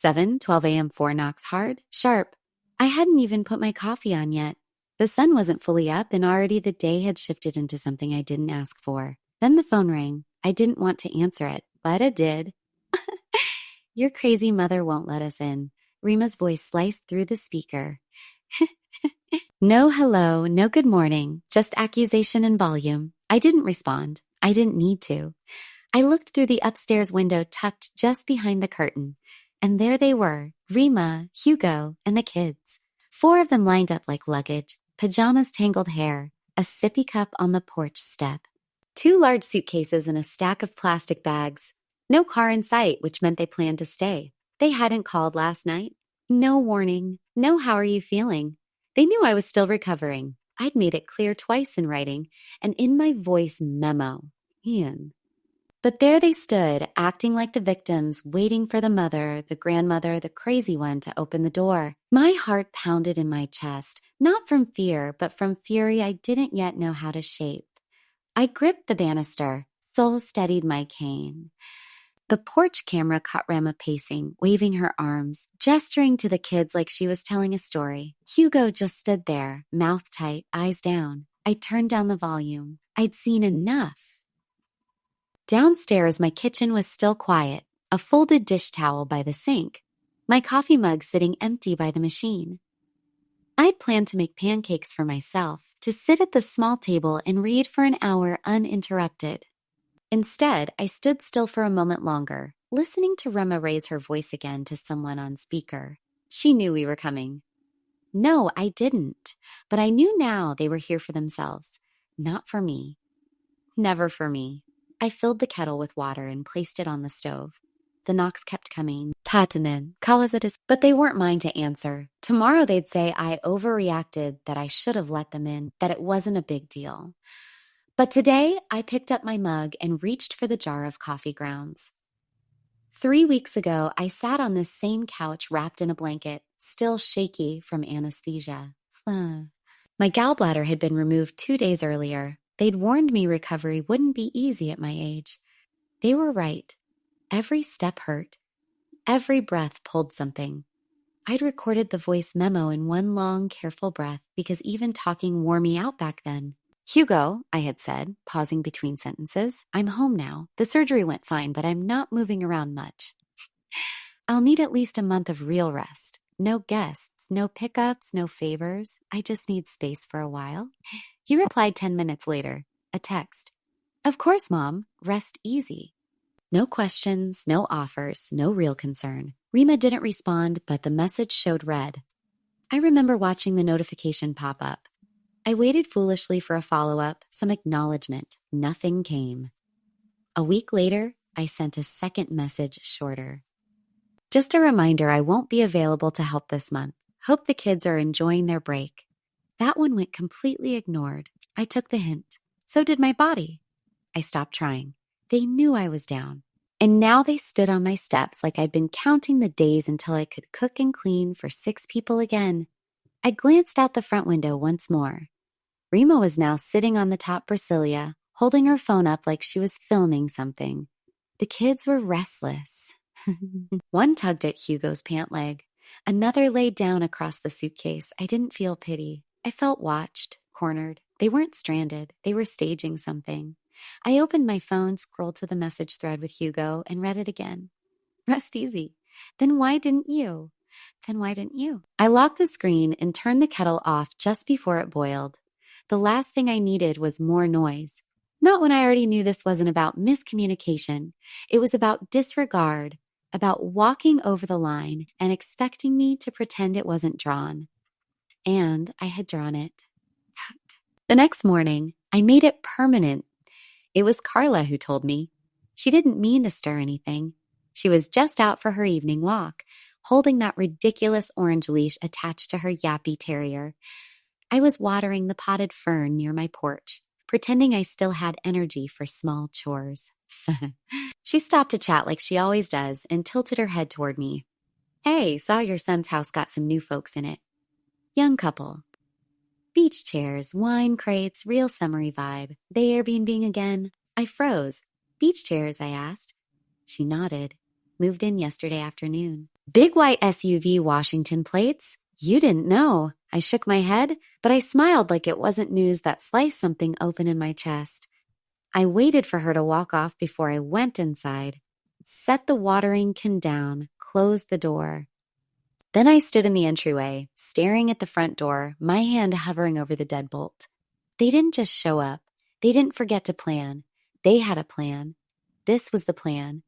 7:12 a.m. 4 knocks hard, sharp. I hadn't even put my coffee on yet. The sun wasn't fully up and already the day had shifted into something I didn't ask for. Then the phone rang. I didn't want to answer it, but it did. Your crazy mother won't let us in. Rima's voice sliced through the speaker. No hello, no good morning, just accusation and volume. I didn't respond. I didn't need to. I looked through the upstairs window tucked just behind the curtain, and there they were, Rima, Hugo, and the kids. 4 of them lined up like luggage, pajamas, tangled hair, a sippy cup on the porch step. 2 large suitcases and a stack of plastic bags. No car in sight, which meant they planned to stay. They hadn't called last night. No warning. No how are you feeling. They knew I was still recovering. I'd made it clear twice in writing, and in my voice memo. Ian. But there they stood, acting like the victims, waiting for the mother, the grandmother, the crazy one to open the door. My heart pounded in my chest, not from fear, but from fury I didn't yet know how to shape. I gripped the banister, soul steadied my cane. The porch camera caught Rama pacing, waving her arms, gesturing to the kids like she was telling a story. Hugo just stood there, mouth tight, eyes down. I turned down the volume. I'd seen enough. Downstairs, my kitchen was still quiet, a folded dish towel by the sink, my coffee mug sitting empty by the machine. I'd planned to make pancakes for myself, to sit at the small table and read for an hour uninterrupted. Instead, I stood still for a moment longer, listening to Rema raise her voice again to someone on speaker. She knew we were coming. No, I didn't, but I knew now they were here for themselves, not for me. Never for me. I filled the kettle with water and placed it on the stove. The knocks kept coming. Tatanen, Kalazatis, but they weren't mine to answer. Tomorrow they'd say I overreacted, that I should have let them in, that it wasn't a big deal. But today, I picked up my mug and reached for the jar of coffee grounds. 3 weeks ago, I sat on this same couch wrapped in a blanket, still shaky from anesthesia. My gallbladder had been removed 2 days earlier. They'd warned me recovery wouldn't be easy at my age. They were right. Every step hurt. Every breath pulled something. I'd recorded the voice memo in one long, careful breath because even talking wore me out back then. Hugo, I had said, pausing between sentences, I'm home now. The surgery went fine, but I'm not moving around much. I'll need at least a month of real rest. No guests, no pickups, no favors. I just need space for a while. He replied 10 minutes later, a text. Of course, Mom. Rest easy. No questions, no offers, no real concern. Rima didn't respond, but the message showed read. I remember watching the notification pop up. I waited foolishly for a follow-up, some acknowledgement. Nothing came. A week later, I sent a second message shorter. Just a reminder I won't be available to help this month. Hope the kids are enjoying their break. That one went completely ignored. I took the hint. So did my body. I stopped trying. They knew I was down. And now they stood on my steps like I'd been counting the days until I could cook and clean for 6 people again. I glanced out the front window once more. Rima was now sitting on the top Brasilia, holding her phone up like she was filming something. The kids were restless. One tugged at Hugo's pant leg. Another laid down across the suitcase. I didn't feel pity. I felt watched, cornered. They weren't stranded. They were staging something. I opened my phone, scrolled to the message thread with Hugo, and read it again. Rest easy. Then why didn't you? Then why didn't you? I locked the screen and turned the kettle off just before it boiled. The last thing I needed was more noise. Not when I already knew this wasn't about miscommunication. It was about disregard, about walking over the line and expecting me to pretend it wasn't drawn. And I had drawn it. The next morning, I made it permanent. It was Carla who told me. She didn't mean to stir anything. She was just out for her evening walk, holding that ridiculous orange leash attached to her yappy terrier. I was watering the potted fern near my porch, pretending I still had energy for small chores. She stopped to chat like she always does and tilted her head toward me. Hey, saw your son's house got some new folks in it. Young couple. Beach chairs, wine crates, real summery vibe. They Airbnb again? I froze. Beach chairs, I asked. She nodded. Moved in yesterday afternoon. Big white SUV Washington plates? You didn't know. I shook my head, but I smiled like it wasn't news that sliced something open in my chest. I waited for her to walk off before I went inside, set the watering can down, closed the door. Then I stood in the entryway, staring at the front door, my hand hovering over the deadbolt. They didn't just show up. They didn't forget to plan. They had a plan. This was the plan.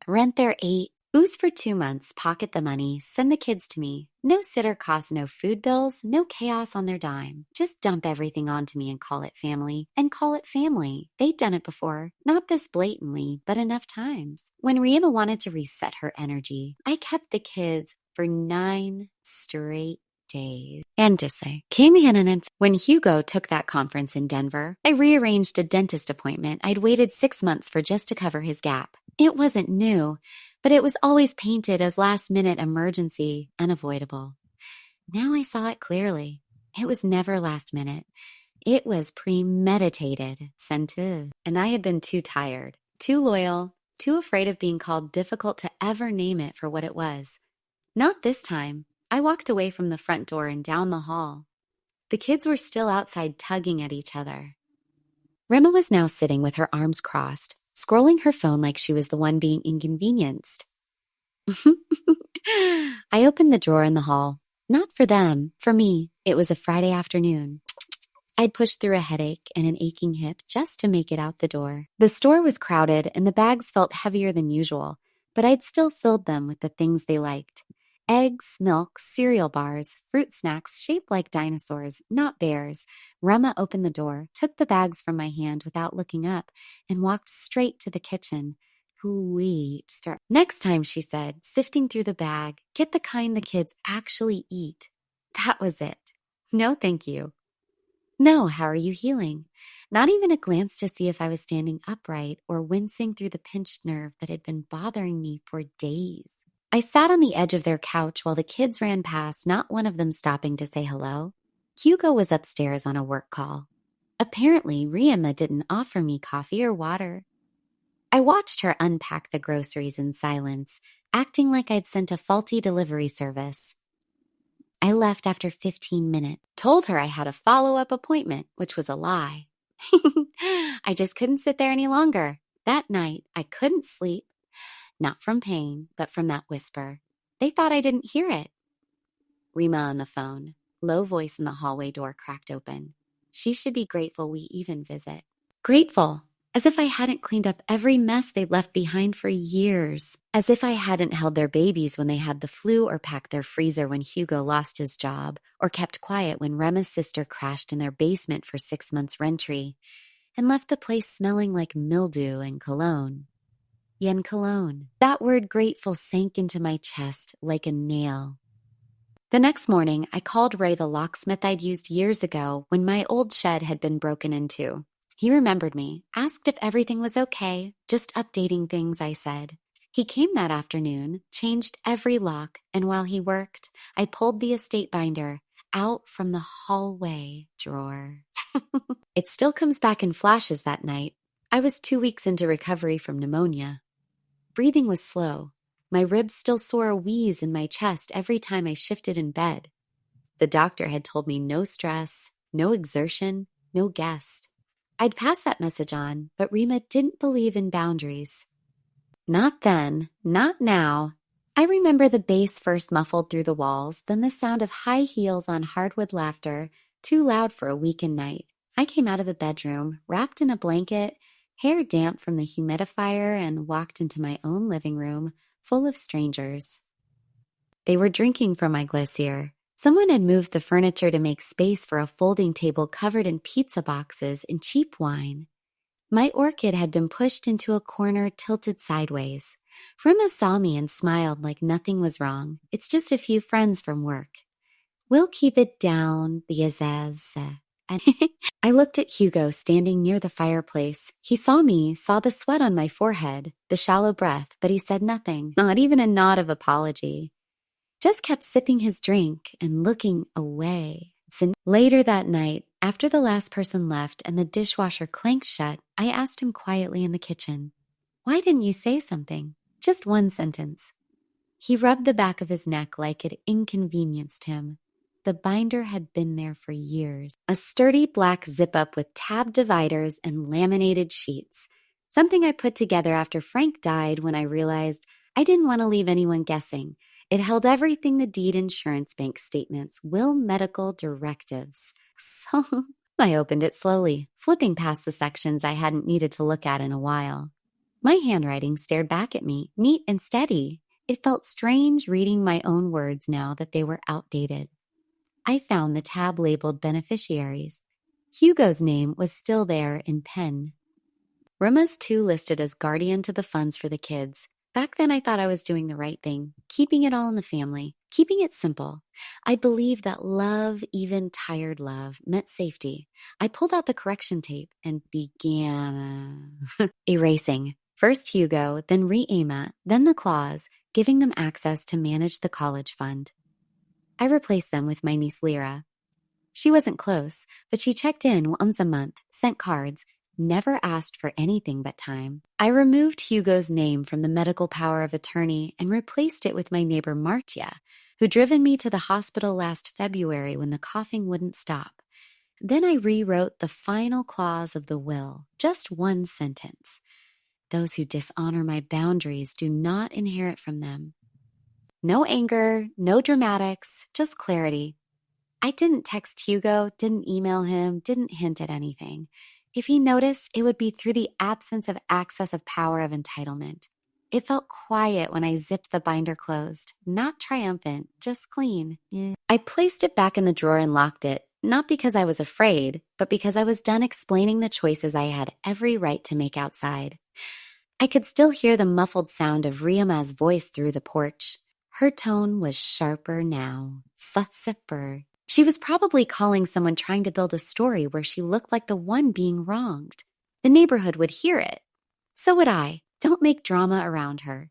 Rent their 8, booze for 2 months, pocket the money, send the kids to me. No sitter costs no food bills, no chaos on their dime. Just dump everything onto me and call it family. And call it family. They'd done it before. Not this blatantly, but enough times. When Rima wanted to reset her energy, I kept the kids for 9 straight days. And to say, when Hugo took that conference in Denver, I rearranged a dentist appointment I'd waited 6 months for just to cover his gap. It wasn't new, but it was always painted as last-minute emergency, unavoidable. Now I saw it clearly. It was never last minute. It was premeditated, scented. And I had been too tired, too loyal, too afraid of being called difficult to ever name it for what it was. Not this time. I walked away from the front door and down the hall. The kids were still outside tugging at each other. Rima was now sitting with her arms crossed, scrolling her phone like she was the one being inconvenienced. I opened the drawer in the hall. Not for them, for me. It was a Friday afternoon. I'd pushed through a headache and an aching hip just to make it out the door. The store was crowded and the bags felt heavier than usual, but I'd still filled them with the things they liked. Eggs, milk, cereal bars, fruit snacks shaped like dinosaurs, not bears. Rema opened the door, took the bags from my hand without looking up, and walked straight to the kitchen. Next time, she said, sifting through the bag, get the kind the kids actually eat. That was it. No, thank you. No, how are you healing? Not even a glance to see if I was standing upright or wincing through the pinched nerve that had been bothering me for days. I sat on the edge of their couch while the kids ran past, not one of them stopping to say hello. Hugo was upstairs on a work call. Apparently, Rima didn't offer me coffee or water. I watched her unpack the groceries in silence, acting like I'd sent a faulty delivery service. I left after 15 minutes, told her I had a follow-up appointment, which was a lie. I just couldn't sit there any longer. That night, I couldn't sleep. Not from pain, but from that whisper. They thought I didn't hear it. Rima on the phone. Low voice in the hallway door cracked open. She should be grateful we even visit. Grateful. As if I hadn't cleaned up every mess they'd left behind for years. As if I hadn't held their babies when they had the flu or packed their freezer when Hugo lost his job or kept quiet when Rema's sister crashed in their basement for 6 months' rentry and left the place smelling like mildew and cologne. Yen cologne. That word grateful sank into my chest like a nail. The next morning, I called Ray the locksmith I'd used years ago when my old shed had been broken into. He remembered me, asked if everything was okay, just updating things, I said. He came that afternoon, changed every lock, and while he worked, I pulled the estate binder out from the hallway drawer. It still comes back in flashes that night. I was 2 weeks into recovery from pneumonia. Breathing was slow. My ribs still sore a wheeze in my chest every time I shifted in bed. The doctor had told me no stress, no exertion, no guest. I'd passed that message on, but Rima didn't believe in boundaries. Not then, not now. I remember the bass first muffled through the walls, then the sound of high heels on hardwood laughter, too loud for a weekend night. I came out of the bedroom, wrapped in a blanket, hair damp from the humidifier, and walked into my own living room, full of strangers. They were drinking from my glacier. Someone had moved the furniture to make space for a folding table covered in pizza boxes and cheap wine. My orchid had been pushed into a corner tilted sideways. Rima saw me and smiled like nothing was wrong. It's just a few friends from work. We'll keep it down, the Azaz. And I looked at Hugo standing near the fireplace. He saw me, saw the sweat on my forehead, the shallow breath, but he said nothing, not even a nod of apology. Just kept sipping his drink and looking away. Later that night, after the last person left and the dishwasher clanked shut, I asked him quietly in the kitchen, "Why didn't you say something? Just one sentence." He rubbed the back of his neck like it inconvenienced him. The binder had been there for years. A sturdy black zip-up with tab dividers and laminated sheets. Something I put together after Frank died when I realized I didn't want to leave anyone guessing. It held everything: the deed, insurance, bank statements, will, medical, directives. So I opened it slowly, flipping past the sections I hadn't needed to look at in a while. My handwriting stared back at me, neat and steady. It felt strange reading my own words now that they were outdated. I found the tab labeled beneficiaries. Hugo's name was still there in pen. Rima's too listed as guardian to the funds for the kids. Back then I thought I was doing the right thing, keeping it all in the family, keeping it simple. I believed that love, even tired love, meant safety. I pulled out the correction tape and began erasing. First Hugo, then Re-Ama, then the clause, giving them access to manage the college fund. I replaced them with my niece Lyra. She wasn't close, but she checked in once a month, sent cards, never asked for anything but time. I removed Hugo's name from the medical power of attorney and replaced it with my neighbor Martia, who'd driven me to the hospital last February when the coughing wouldn't stop. Then I rewrote the final clause of the will, just one sentence. Those who dishonor my boundaries do not inherit from them. No anger, no dramatics, just clarity. I didn't text Hugo, didn't email him, didn't hint at anything. If he noticed, it would be through the absence of access of power of entitlement. It felt quiet when I zipped the binder closed, not triumphant, just clean. I placed it back in the drawer and locked it, not because I was afraid, but because I was done explaining the choices I had every right to make outside. I could still hear the muffled sound of Re-Ama's voice through the porch. Her tone was sharper now. Fussipper. She was probably calling someone trying to build a story where she looked like the one being wronged. The neighborhood would hear it. So would I. Don't make drama around her.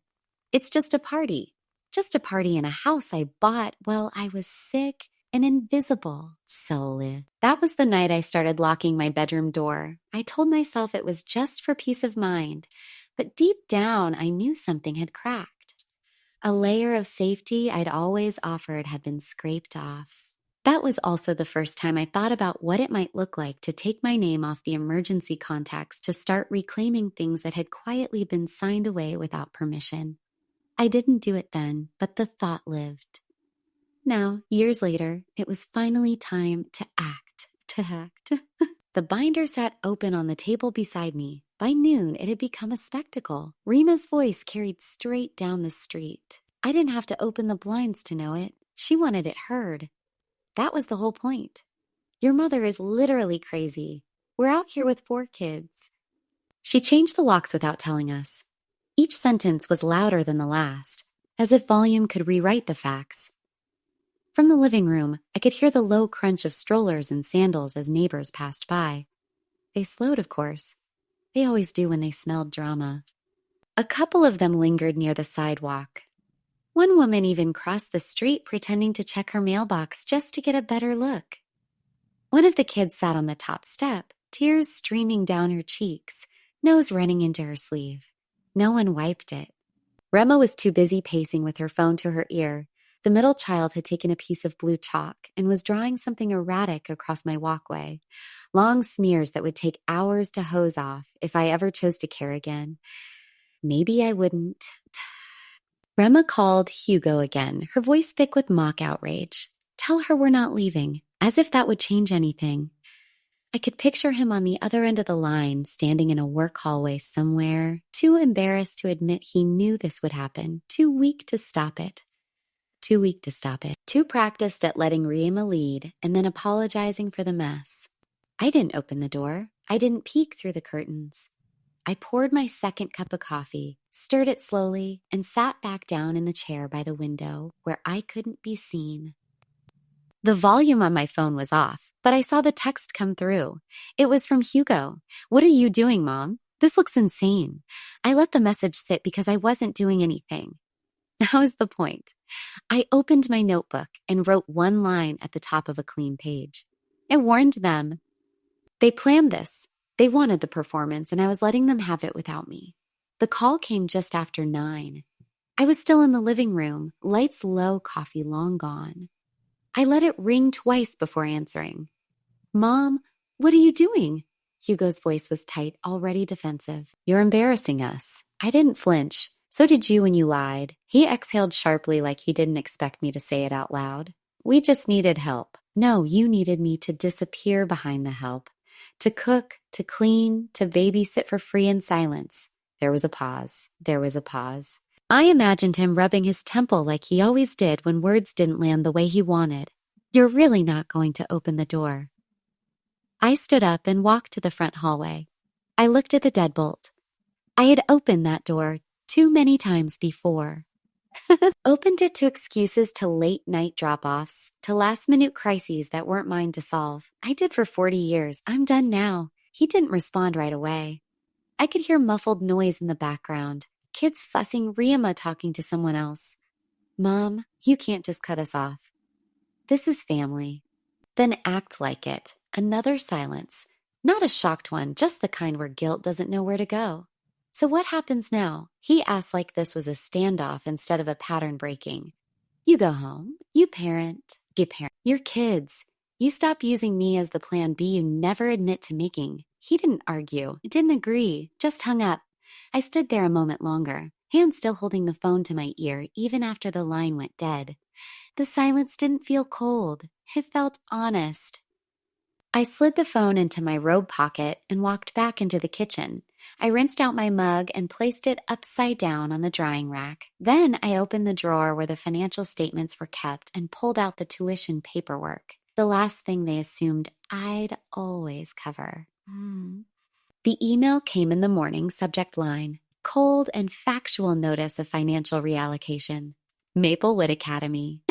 It's just a party. Just a party in a house I bought while I was sick and invisible. Solely. That was the night I started locking my bedroom door. I told myself it was just for peace of mind. But deep down, I knew something had cracked. A layer of safety I'd always offered had been scraped off. That was also the first time I thought about what it might look like to take my name off the emergency contacts to start reclaiming things that had quietly been signed away without permission. I didn't do it then, but the thought lived. Now, years later, it was finally time to act. The binder sat open on the table beside me. By noon, it had become a spectacle. Rima's voice carried straight down the street. I didn't have to open the blinds to know it. She wanted it heard. That was the whole point. Your mother is literally crazy. We're out here with 4 kids. She changed the locks without telling us. Each sentence was louder than the last, as if volume could rewrite the facts. From the living room, I could hear the low crunch of strollers and sandals as neighbors passed by. They slowed, of course. They always do when they smelled drama. A couple of them lingered near the sidewalk. One woman even crossed the street pretending to check her mailbox just to get a better look. One of the kids sat on the top step, tears streaming down her cheeks, nose running into her sleeve. No one wiped it. Rema was too busy pacing with her phone to her ear. The middle child had taken a piece of blue chalk and was drawing something erratic across my walkway. Long smears that would take hours to hose off if I ever chose to care again. Maybe I wouldn't. Rema called Hugo again, her voice thick with mock outrage. Tell her we're not leaving, as if that would change anything. I could picture him on the other end of the line, standing in a work hallway somewhere, too embarrassed to admit he knew this would happen, too weak to stop it. Too practiced at letting Re-Ama lead and then apologizing for the mess. I didn't open the door. I didn't peek through the curtains. I poured my second cup of coffee, stirred it slowly, and sat back down in the chair by the window where I couldn't be seen. The volume on my phone was off, but I saw the text come through. It was from Hugo. "What are you doing, Mom? This looks insane." I let the message sit because I wasn't doing anything. That was the point. I opened my notebook and wrote one line at the top of a clean page. I warned them. They planned this. They wanted the performance, and I was letting them have it without me. The call came just after 9. I was still in the living room, lights low, coffee long gone. I let it ring twice before answering. Mom, what are you doing? Hugo's voice was tight, already defensive. You're embarrassing us. I didn't flinch. So did you when you lied. He exhaled sharply like he didn't expect me to say it out loud. We just needed help. No, you needed me to disappear behind the help. To cook, to clean, to babysit for free in silence. There was a pause. There was a pause. I imagined him rubbing his temple like he always did when words didn't land the way he wanted. You're really not going to open the door. I stood up and walked to the front hallway. I looked at the deadbolt. I had opened that door too many times before. Opened it to excuses, to late-night drop-offs, to last-minute crises that weren't mine to solve. I did for 40 years. I'm done now. He didn't respond right away. I could hear muffled noise in the background. Kids fussing, Rima talking to someone else. Mom, you can't just cut us off. This is family. Then act like it. Another silence. Not a shocked one, just the kind where guilt doesn't know where to go. So what happens now? He asked like this was a standoff instead of a pattern breaking. You go home. You parent. Your kids. You stop using me as the plan B you never admit to making. He didn't argue. Didn't agree. Just hung up. I stood there a moment longer, hand still holding the phone to my ear even after the line went dead. The silence didn't feel cold. It felt honest. I slid the phone into my robe pocket and walked back into the kitchen. I rinsed out my mug and placed it upside down on the drying rack. Then I opened the drawer where the financial statements were kept and pulled out the tuition paperwork, the last thing they assumed I'd always cover. The email came in the morning, subject line, cold and factual notice of financial reallocation. Maplewood Academy.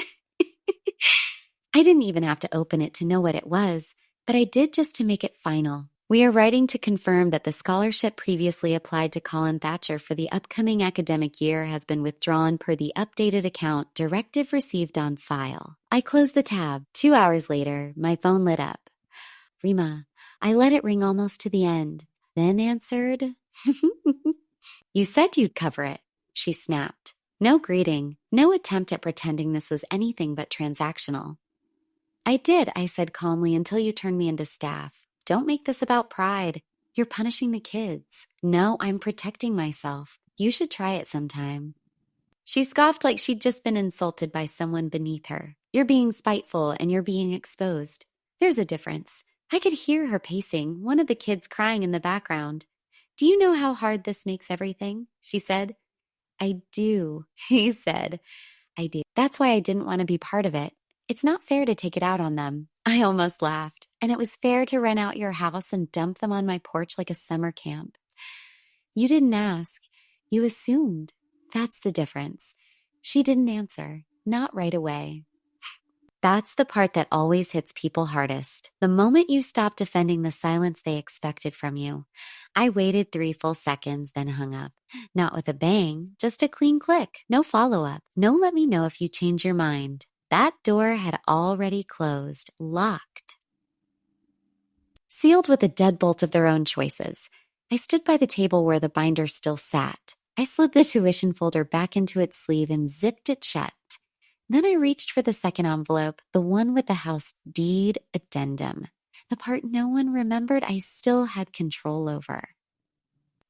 I didn't even have to open it to know what it was, but I did just to make it final. We are writing to confirm that the scholarship previously applied to Colin Thatcher for the upcoming academic year has been withdrawn per the updated account directive received on file. I closed the tab. 2 hours later, my phone lit up. Rima, I let it ring almost to the end, then answered, You said you'd cover it, she snapped. No greeting, no attempt at pretending this was anything but transactional. I did, I said calmly, until you turned me into staff. Don't make this about pride. You're punishing the kids. No, I'm protecting myself. You should try it sometime. She scoffed like she'd just been insulted by someone beneath her. You're being spiteful and you're being exposed. There's a difference. I could hear her pacing, one of the kids crying in the background. Do you know how hard this makes everything? She said. I do, he said. I do. That's why I didn't want to be part of it. It's not fair to take it out on them. I almost laughed. And it was fair to rent out your house and dump them on my porch like a summer camp. You didn't ask. You assumed. That's the difference. She didn't answer. Not right away. That's the part that always hits people hardest. The moment you stop defending the silence they expected from you. I waited 3 full seconds, then hung up. Not with a bang, just a clean click. No follow-up. No let me know if you change your mind. That door had already closed, locked. Sealed with a deadbolt of their own choices. I stood by the table where the binder still sat. I slid the tuition folder back into its sleeve and zipped it shut. Then I reached for the second envelope, the one with the house deed addendum, the part no one remembered I still had control over.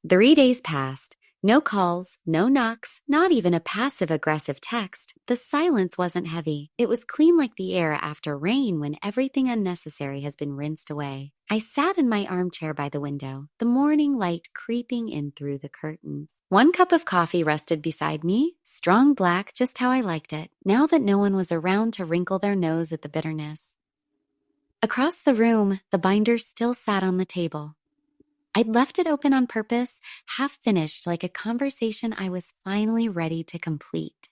3 days passed. No calls, no knocks, not even a passive-aggressive text. The silence wasn't heavy. It was clean like the air after rain when everything unnecessary has been rinsed away. I sat in my armchair by the window, the morning light creeping in through the curtains. 1 cup of coffee rested beside me, strong black, just how I liked it, now that no one was around to wrinkle their nose at the bitterness. Across the room, the binder still sat on the table. I'd left it open on purpose, half finished like a conversation I was finally ready to complete.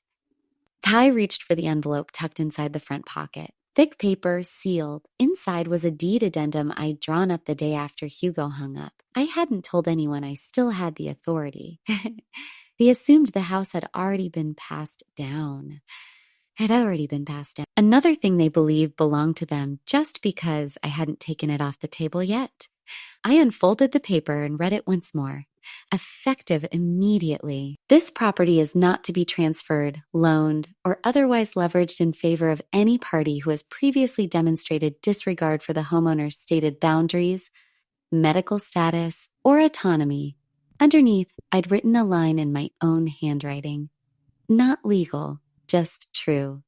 I reached for the envelope tucked inside the front pocket. Thick paper, sealed. Inside was a deed addendum I'd drawn up the day after Hugo hung up. I hadn't told anyone I still had the authority. They assumed the house had already been passed down. Another thing they believed belonged to them just because I hadn't taken it off the table yet. I unfolded the paper and read it once more. effective immediately. This property is not to be transferred, loaned, or otherwise leveraged in favor of any party who has previously demonstrated disregard for the homeowner's stated boundaries, medical status, or autonomy. Underneath, I'd written a line in my own handwriting. Not legal, just true.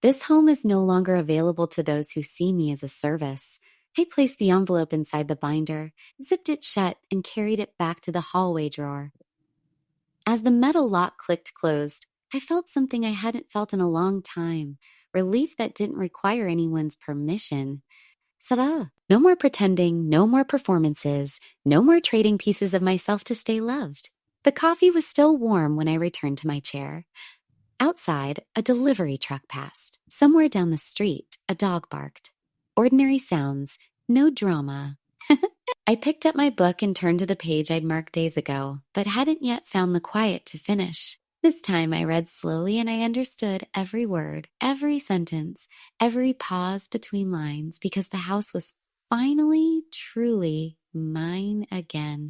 This home is no longer available to those who see me as a service. I placed the envelope inside the binder, zipped it shut, and carried it back to the hallway drawer. As the metal lock clicked closed, I felt something I hadn't felt in a long time, relief that didn't require anyone's permission. Ça no more pretending, no more performances, no more trading pieces of myself to stay loved. The coffee was still warm when I returned to my chair. Outside, a delivery truck passed. Somewhere down the street, a dog barked. Ordinary sounds, no drama. I picked up my book and turned to the page I'd marked days ago, but hadn't yet found the quiet to finish. This time I read slowly and I understood every word, every sentence, every pause between lines because the house was finally, truly mine again.